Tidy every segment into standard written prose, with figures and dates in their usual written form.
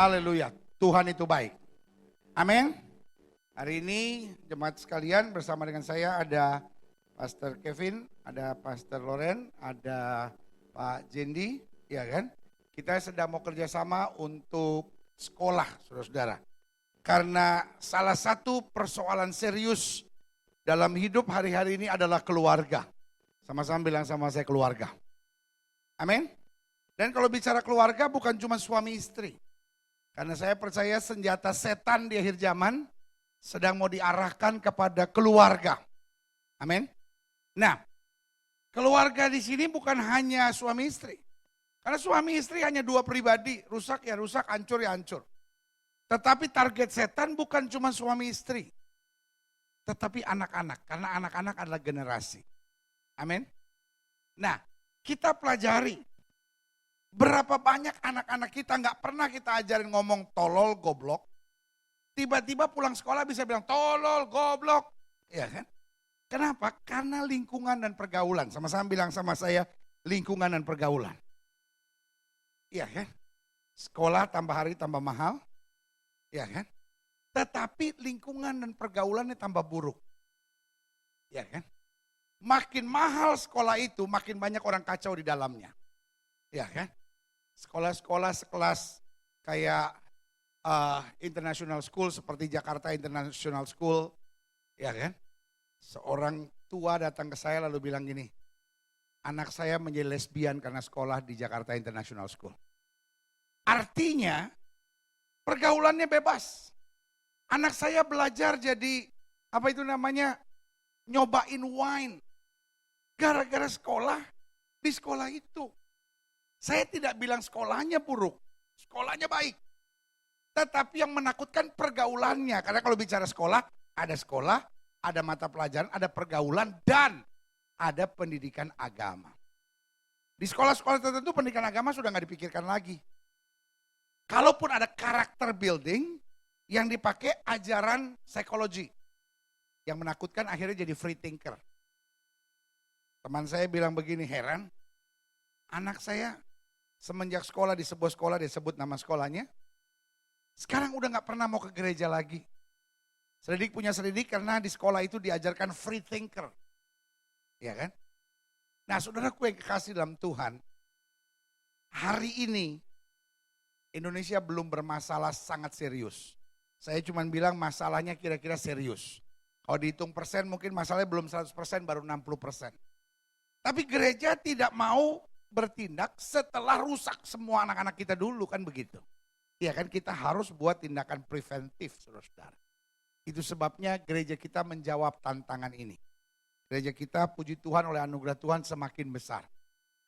Haleluya. Tuhan itu baik. Amin. Hari ini jemaat sekalian bersama dengan saya ada Pastor Kevin, ada Pastor Loren, ada Pak Jendi, ya kan? Kita sedang mau kerjasama untuk sekolah, saudara-saudara. Karena salah satu persoalan serius dalam hidup hari-hari ini adalah keluarga. Sama-sama bilang sama saya keluarga. Amin. Dan kalau bicara keluarga bukan cuma suami istri. Karena saya percaya senjata setan di akhir zaman sedang mau diarahkan kepada keluarga. Amin. Nah, keluarga di sini bukan hanya suami istri. Karena suami istri hanya dua pribadi, rusak ya rusak, hancur ya hancur. Tetapi target setan bukan cuma suami istri. Tetapi anak-anak, karena anak-anak adalah generasi. Amin. Nah, kita pelajari. Berapa banyak anak-anak kita nggak pernah kita ajarin ngomong tolol, goblok. Tiba-tiba pulang sekolah bisa bilang tolol, goblok. Ya kan? Kenapa? Karena lingkungan dan pergaulan. Sama-sama bilang sama saya, lingkungan dan pergaulan. Iya kan? Sekolah tambah hari tambah mahal. Ya kan? Tetapi lingkungan dan pergaulannya tambah buruk. Ya kan? Makin mahal sekolah itu, makin banyak orang kacau di dalamnya. Ya kan? Sekolah-sekolah sekelas kayak international school seperti Jakarta International School, ya kan? Seorang tua datang ke saya lalu bilang gini, anak saya menjadi lesbian karena sekolah di Jakarta International School. Artinya pergaulannya bebas. Anak saya belajar jadi apa itu namanya nyobain wine. Gara-gara sekolah di sekolah itu. Saya tidak bilang sekolahnya buruk, sekolahnya baik. Tetapi yang menakutkan pergaulannya. Karena kalau bicara sekolah, ada mata pelajaran, ada pergaulan, dan ada pendidikan agama. Di sekolah-sekolah tertentu pendidikan agama sudah nggak dipikirkan lagi. Kalaupun ada karakter building, yang dipakai ajaran psikologi. Yang menakutkan akhirnya jadi free thinker. Teman saya bilang begini, heran, anak saya semenjak sekolah di sebuah sekolah, dia sebut nama sekolahnya. Sekarang udah gak pernah mau ke gereja lagi. Selidik punya selidik karena di sekolah itu diajarkan free thinker. Ya kan? Nah saudaraku yang kekasih dalam Tuhan. Hari ini Indonesia belum bermasalah sangat serius. Saya cuma bilang masalahnya kira-kira serius. Kalau dihitung persen mungkin masalahnya belum 100%, baru 60%. Tapi gereja tidak mau bertindak setelah rusak semua anak-anak kita dulu, kan begitu. Ya kan, kita harus buat tindakan preventif, saudara-saudara. Itu sebabnya gereja kita menjawab tantangan ini. Gereja kita puji Tuhan oleh anugerah Tuhan semakin besar.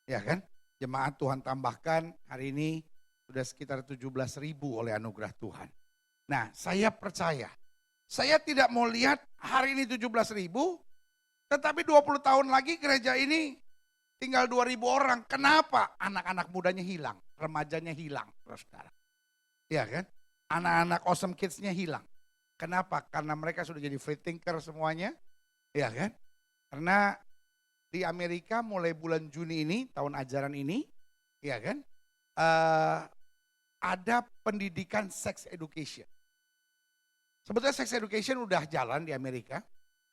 Ya kan, jemaat Tuhan tambahkan hari ini sudah sekitar 17.000 oleh anugerah Tuhan. Nah saya percaya, saya tidak mau lihat hari ini 17.000, tetapi 20 tahun lagi gereja ini tinggal 2.000 orang. Kenapa? Anak-anak mudanya hilang, remajanya hilang, saudara. Ya kan? Anak-anak awesome kids-nya hilang. Kenapa? Karena mereka sudah jadi free thinker semuanya. Ya kan? Karena di Amerika mulai bulan Juni ini, tahun ajaran ini, ya kan? Ada pendidikan sex education. Sebetulnya sex education udah jalan di Amerika.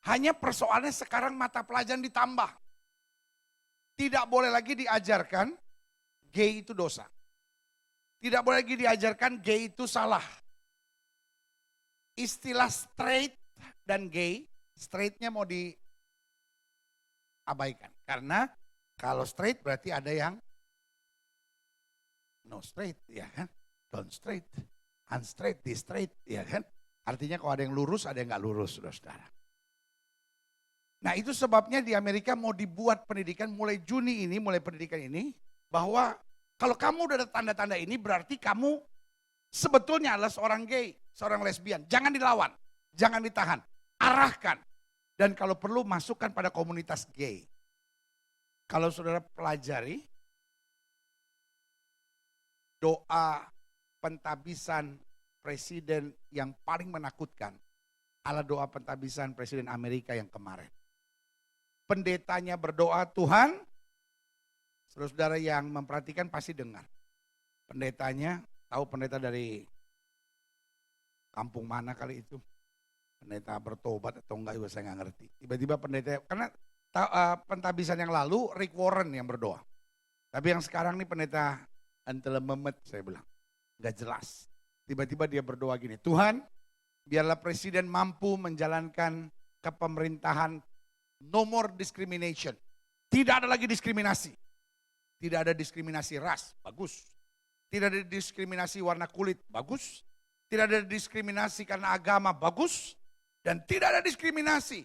Hanya persoalannya sekarang mata pelajaran ditambah. Tidak boleh lagi diajarkan gay itu dosa. Tidak boleh lagi diajarkan gay itu salah. Istilah straight dan gay, straightnya mau diabaikan. Karena kalau straight berarti ada yang no straight, ya kan? Don't straight, unstraight, di straight, ya kan? Artinya kalau ada yang lurus, ada yang gak lurus, saudara. Nah itu sebabnya di Amerika mau dibuat pendidikan mulai Juni ini, mulai pendidikan ini. Bahwa kalau kamu udah ada tanda-tanda ini berarti kamu sebetulnya adalah seorang gay, seorang lesbian. Jangan dilawan, jangan ditahan, arahkan. Dan kalau perlu masukkan pada komunitas gay. Kalau saudara pelajari doa pentabisan presiden yang paling menakutkan adalah doa pentabisan presiden Amerika yang kemarin. Pendetanya berdoa, Tuhan, saudara-saudara yang memperhatikan pasti dengar. Pendetanya tahu pendeta dari kampung mana kali itu. Pendeta bertobat atau enggak juga saya nggak ngerti. Tiba-tiba pendeta, karena pentabisan yang lalu Rick Warren yang berdoa. Tapi yang sekarang nih pendeta Antelememet saya bilang. Nggak jelas. Tiba-tiba dia berdoa gini, Tuhan biarlah presiden mampu menjalankan kepemerintahan no more discrimination. Tidak ada lagi diskriminasi. Tidak ada diskriminasi ras, bagus. Tidak ada diskriminasi warna kulit, bagus. Tidak ada diskriminasi karena agama, bagus. Dan tidak ada diskriminasi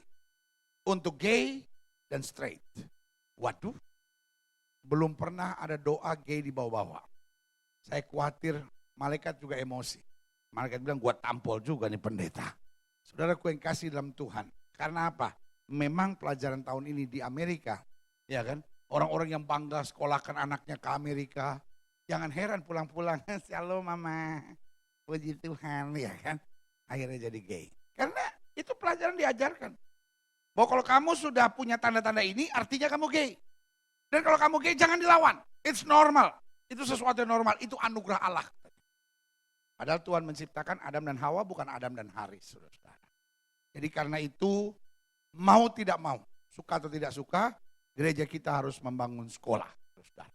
untuk gay dan straight. Waduh, belum pernah ada doa gay di bawah-bawah. Saya khawatir malaikat juga emosi. Malaikat bilang, gua tampol juga nih pendeta. Saudaraku yang kasih dalam Tuhan. Karena apa? Memang pelajaran tahun ini di Amerika, ya kan? Orang-orang yang bangga sekolahkan anaknya ke Amerika. Jangan heran pulang-pulang, shalom mama, puji Tuhan, ya kan? Akhirnya jadi gay. Karena itu pelajaran diajarkan. Bahwa kalau kamu sudah punya tanda-tanda ini, artinya kamu gay. Dan kalau kamu gay, jangan dilawan. It's normal. Itu sesuatu yang normal. Itu anugerah Allah. Padahal Tuhan menciptakan Adam dan Hawa, bukan Adam dan Haris, saudara. Jadi karena itu, mau tidak mau, suka atau tidak suka, gereja kita harus membangun sekolah, saudara.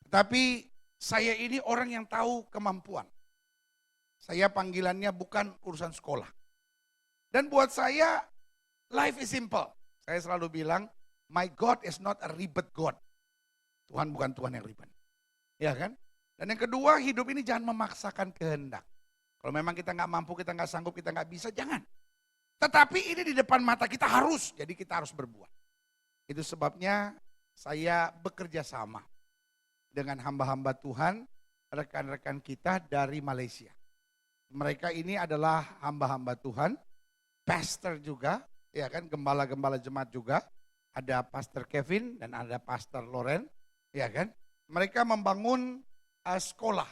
Tetapi saya ini orang yang tahu kemampuan. Saya panggilannya bukan urusan sekolah. Dan buat saya, life is simple. Saya selalu bilang, my God is not a ribet God. Tuhan bukan Tuhan yang ribet. Ya kan? Dan yang kedua, hidup ini jangan memaksakan kehendak. Kalau memang kita nggak mampu, kita nggak sanggup, kita nggak bisa, jangan. Tetapi ini di depan mata kita harus, jadi kita harus berbuat. Itu sebabnya saya bekerja sama dengan hamba-hamba Tuhan, rekan-rekan kita dari Malaysia. Mereka ini adalah hamba-hamba Tuhan, pastor juga, ya kan, gembala-gembala jemaat juga. Ada Pastor Kevin dan ada Pastor Loren, ya kan. Mereka membangun sekolah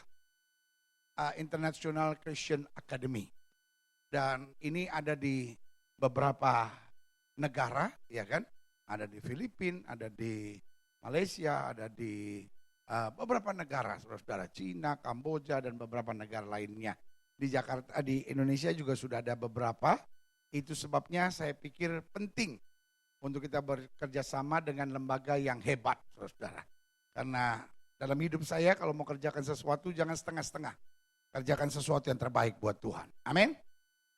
International Christian Academy. Dan ini ada di beberapa negara, ya kan. Ada di Filipina, ada di Malaysia, ada di beberapa negara, saudara-saudara, Cina, Kamboja, dan beberapa negara lainnya. Di Jakarta, di Indonesia juga sudah ada beberapa. Itu sebabnya saya pikir penting untuk kita bekerja sama dengan lembaga yang hebat, saudara-saudara. Karena dalam hidup saya kalau mau kerjakan sesuatu jangan setengah-setengah. Kerjakan sesuatu yang terbaik buat Tuhan. Amin.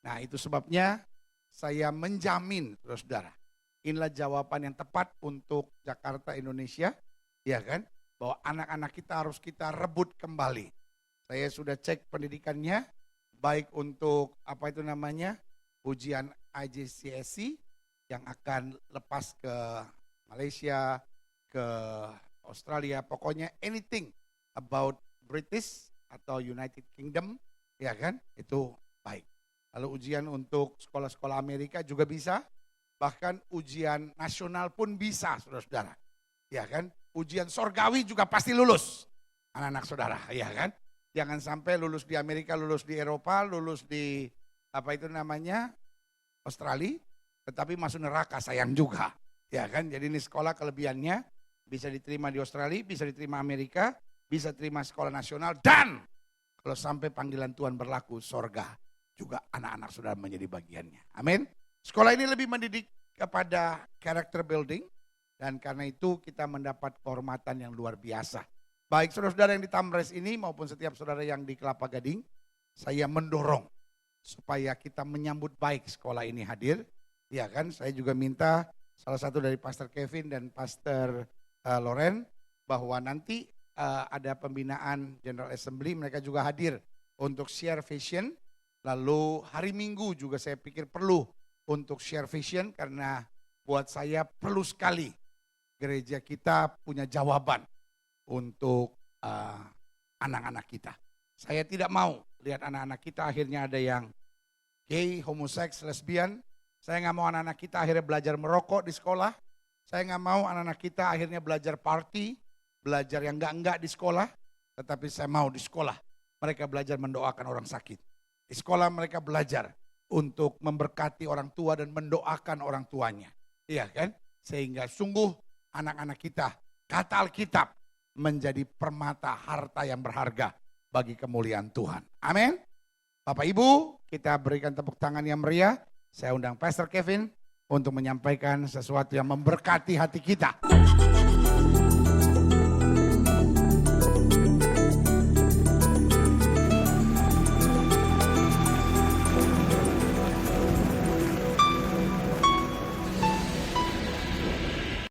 Nah itu sebabnya saya menjamin, saudara-saudara. Inilah jawaban yang tepat untuk Jakarta, Indonesia. Ya kan, bahwa anak-anak kita harus kita rebut kembali. Saya sudah cek pendidikannya, baik untuk apa itu namanya, ujian IJCSE yang akan lepas ke Malaysia, ke Australia, pokoknya anything about British atau United Kingdom, ya kan, itu baik. Lalu ujian untuk sekolah-sekolah Amerika juga bisa, bahkan ujian nasional pun bisa, saudara-saudara. Ya kan, ujian sorgawi juga pasti lulus, anak-anak saudara, ya kan. Jangan sampai lulus di Amerika, lulus di Eropa, lulus di apa itu namanya, Australia, tetapi masuk neraka, sayang juga. Ya kan, jadi ini sekolah kelebihannya, bisa diterima di Australia, bisa diterima Amerika, bisa terima sekolah nasional, dan kalau sampai panggilan Tuhan berlaku, sorga juga anak-anak saudara menjadi bagiannya. Amin. Sekolah ini lebih mendidik kepada character building, dan karena itu kita mendapat kehormatan yang luar biasa. Baik saudara-saudara yang di Tamres ini maupun setiap saudara yang di Kelapa Gading, saya mendorong supaya kita menyambut baik sekolah ini hadir. Ya kan, saya juga minta salah satu dari Pastor Kevin dan Pastor Loren, bahwa nanti ada pembinaan General Assembly, mereka juga hadir untuk share vision. Lalu hari Minggu juga saya pikir perlu untuk share vision, karena buat saya perlu sekali gereja kita punya jawaban untuk anak-anak kita. Saya tidak mau lihat anak-anak kita akhirnya ada yang gay, homoseks, lesbian. Saya nggak mau anak-anak kita akhirnya belajar merokok di sekolah. Saya nggak mau anak-anak kita akhirnya belajar party, belajar yang enggak-enggak di sekolah. Tetapi saya mau di sekolah mereka belajar mendoakan orang sakit. Di sekolah mereka belajar untuk memberkati orang tua dan mendoakan orang tuanya. Iya kan? Sehingga sungguh anak-anak kita, kata Alkitab, menjadi permata harta yang berharga bagi kemuliaan Tuhan. Amin. Bapak Ibu, kita berikan tepuk tangan yang meriah. Saya undang Pastor Kevin untuk menyampaikan sesuatu yang memberkati hati kita.